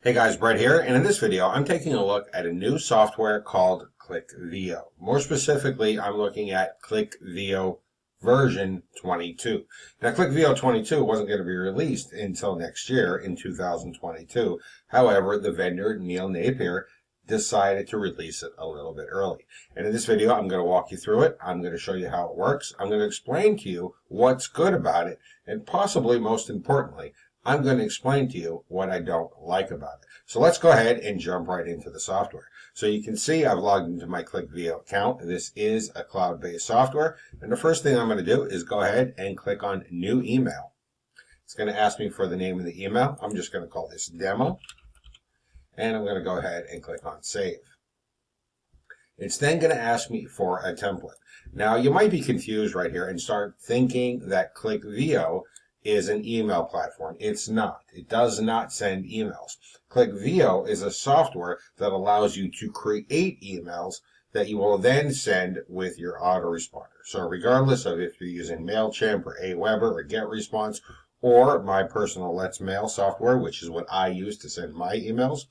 Hey guys, Brett here, and in this video I'm taking a look at a new software called ClickVio. More specifically, I'm looking at ClickVio version 22. Now, ClickVio 22 wasn't going to be released until next year in 2022. However, the vendor, Neil Napier, decided to release it a little bit early. And in this video, I'm going to walk you through it. I'm going to show you how it works. I'm going to explain to you what's good about it, and possibly most importantly, I'm going to explain to you what I don't like about it. So let's go ahead and jump right into the software. So you can see I've logged into my ClickVio account. This is a cloud-based software. And the first thing I'm going to do is go ahead and click on New Email. It's going to ask me for the name of the email. I'm just going to call this Demo. And I'm going to go ahead and click on Save. It's then going to ask me for a template. Now, you might be confused right here and start thinking that ClickVio is an email platform. It's not. It does not send emails. ClickVio is a software that allows you to create emails that you will then send with your autoresponder. So regardless of if you're using MailChimp or Aweber or GetResponse or my personal Let's Mail software, which is what I use to send my emails,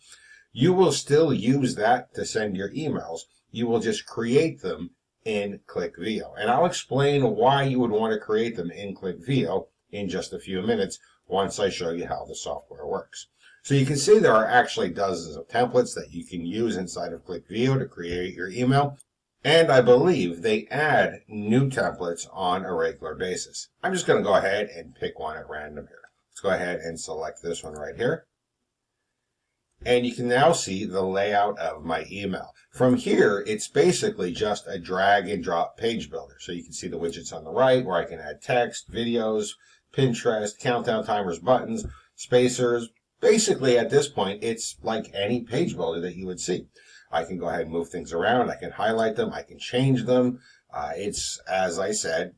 you will still use that to send your emails. You will just create them in ClickVio. And I'll explain why you would want to create them in ClickVio in just a few minutes once I show you how the software works. So you can see there are actually dozens of templates that you can use inside of ClickVio to create your email. And I believe they add new templates on a regular basis. I'm just going to go ahead and pick one at random here. Let's go ahead and select this one right here. And you can now see the layout of my email. From here, it's basically just a drag and drop page builder. So you can see the widgets on the right where I can add text, videos, Pinterest, countdown timers, buttons, spacers. Basically, at this point, it's like any page builder that you would see. I can go ahead and move things around. I can highlight them. I can change them. It's, as I said,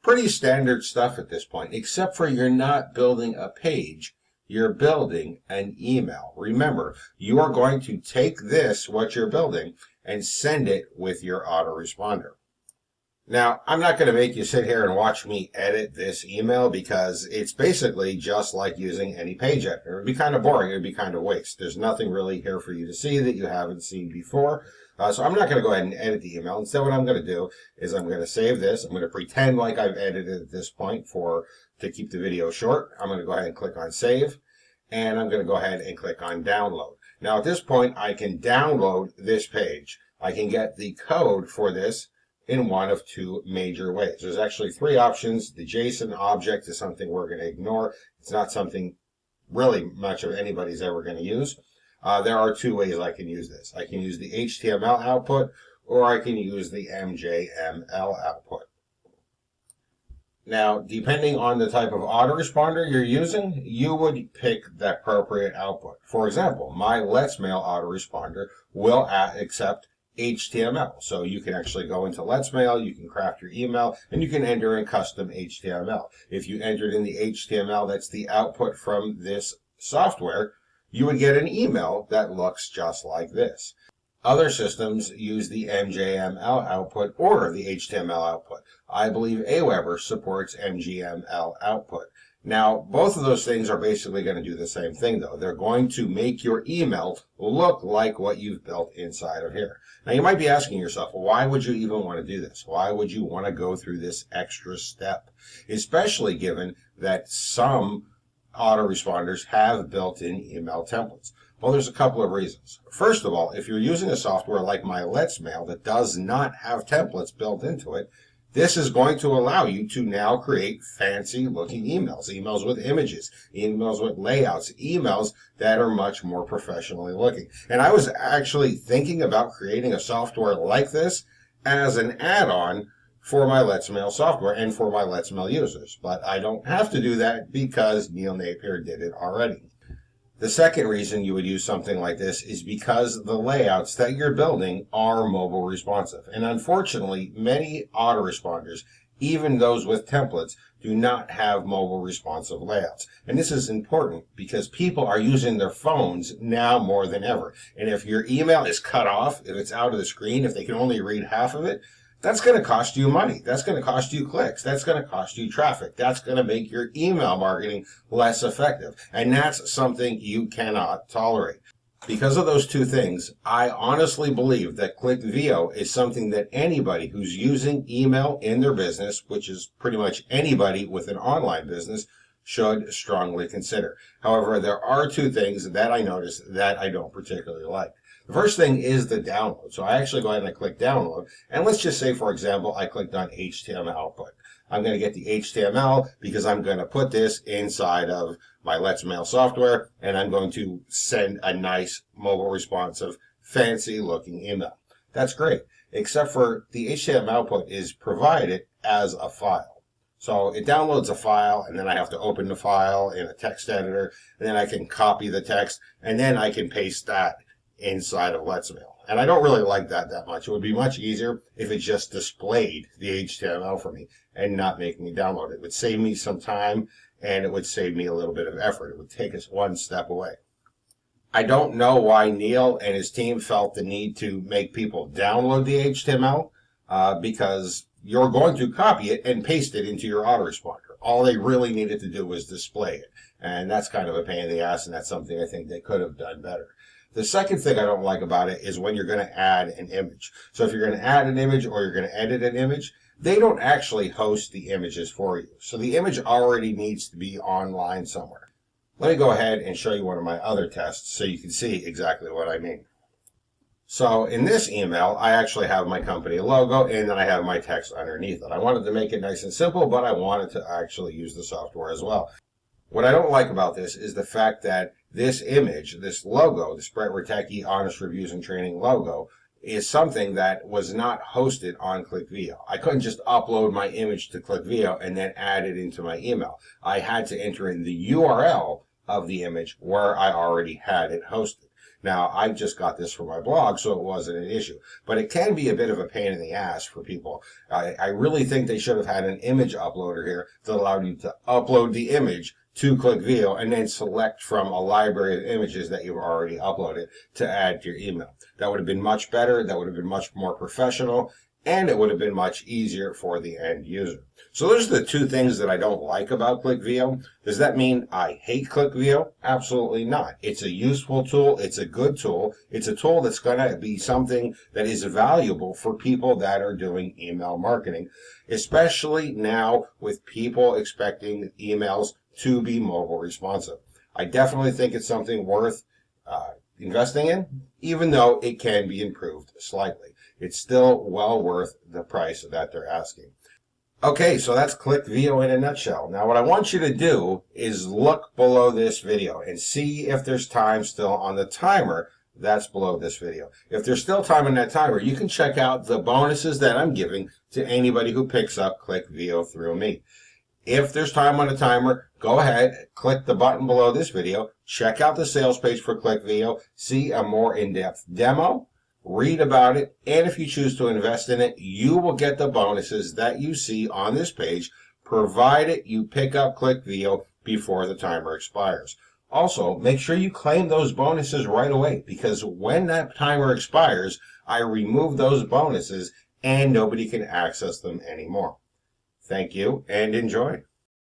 pretty standard stuff at this point, except for you're not building a page. You're building an email. Remember, you are going to take this, what you're building, and send it with your autoresponder. Now, I'm not going to make you sit here and watch me edit this email because it's basically just like using any page editor. It would be kind of boring. It would be kind of waste. There's nothing really here for you to see that you haven't seen before. So I'm not going to go ahead and edit the email. Instead, what I'm going to do is I'm going to save this. I'm going to pretend like I've edited at this point to keep the video short. I'm going to go ahead and click on Save. And I'm going to go ahead and click on Download. Now, at this point, I can download this page. I can get the code for this in one of two major ways. There's actually three options. The JSON object is something we're going to ignore. It's not something really much of anybody's ever going to use. There are two ways I can use this. I can use the HTML output, or I can use the MJML output. Now, depending on the type of autoresponder you're using, you would pick the appropriate output. For example, my Let's Mail autoresponder will accept HTML. So you can actually go into Let's Mail, you can craft your email, and you can enter in custom HTML. If you entered in the HTML, that's the output from this software, you would get an email that looks just like this. Other systems use the MJML output or the HTML output. I believe Aweber supports MJML output. Now, both of those things are basically going to do the same thing, though. They're going to make your email look like what you've built inside of here. Now, you might be asking yourself, well, why would you even want to do this? Why would you want to go through this extra step? Especially given that some autoresponders have built-in email templates. Well, there's a couple of reasons. First of all, if you're using a software like my Let's Mail that does not have templates built into it, this is going to allow you to now create fancy looking emails, emails with images, emails with layouts, emails that are much more professionally looking. And I was actually thinking about creating a software like this as an add-on for my Let's Mail software and for my Let's Mail users. But I don't have to do that because Neil Napier did it already. The second reason you would use something like this is because the layouts that you're building are mobile responsive. And unfortunately, many autoresponders, even those with templates, do not have mobile responsive layouts. And this is important because people are using their phones now more than ever. And if your email is cut off, if it's out of the screen, if they can only read half of it, That's going to cost you money. That's going to cost you clicks. That's going to cost you traffic. That's going to make your email marketing less effective. And that's something you cannot tolerate. Because of those two things, I honestly believe that ClickVio is something that anybody who's using email in their business, which is pretty much anybody with an online business, should strongly consider. However, there are two things that I noticed that I don't particularly like. The first thing is the download. So I actually go ahead and I click download. And let's just say, for example, I clicked on HTML output. I'm going to get the HTML because I'm going to put this inside of my Let's Mail software, and I'm going to send a nice mobile responsive, fancy looking email. That's great, except for the HTML output is provided as a file. So it downloads a file, and then I have to open the file in a text editor, and then I can copy the text, and then I can paste that inside of Let's Mail. And I don't really like that much. It would be much easier if it just displayed the HTML for me and not make me download it. It would save me some time, and it would save me a little bit of effort. It would take us one step away. I don't know why Neil and his team felt the need to make people download the HTML because you're going to copy it and paste it into your autoresponder. All they really needed to do was display it. And that's kind of a pain in the ass, and that's something I think they could have done better. The second thing I don't like about it is when you're going to add an image. So if you're going to add an image or you're going to edit an image, they don't actually host the images for you. So the image already needs to be online somewhere. Let me go ahead and show you one of my other tests so you can see exactly what I mean. So in this email, I actually have my company logo and then I have my text underneath it. I wanted to make it nice and simple, but I wanted to actually use the software as well. What I don't like about this is the fact that this image, this logo, the Brett Rattecki Honest Reviews and Training logo, is something that was not hosted on ClickVio. I couldn't just upload my image to ClickVio and then add it into my email. I had to enter in the URL of the image where I already had it hosted. Now, I just got this for my blog, so it wasn't an issue. But it can be a bit of a pain in the ass for people. I really think they should have had an image uploader here that allowed you to upload the image to ClickVio and then select from a library of images that you've already uploaded to add to your email. That would have been much better, that would have been much more professional, and it would have been much easier for the end user. So those are the two things that I don't like about ClickVio. Does that mean I hate ClickVio? Absolutely not. It's a useful tool, it's a good tool, it's a tool that's going to be something that is valuable for people that are doing email marketing, especially now with people expecting emails to be mobile responsive. I definitely think it's something worth investing in, even though it can be improved slightly. It's still well worth the price that they're asking. Okay, so that's ClickVio in a nutshell. Now what I want you to do is look below this video and see if there's time still on the timer that's below this video. If there's still time on that timer, you can check out the bonuses that I'm giving to anybody who picks up ClickVio through me. If there's time on the timer, go ahead, click the button below this video, check out the sales page for ClickVio, see a more in-depth demo, read about it, and if you choose to invest in it, you will get the bonuses that you see on this page, provided you pick up ClickVio before the timer expires. Also, make sure you claim those bonuses right away, because when that timer expires, I remove those bonuses and nobody can access them anymore. Thank you and enjoy.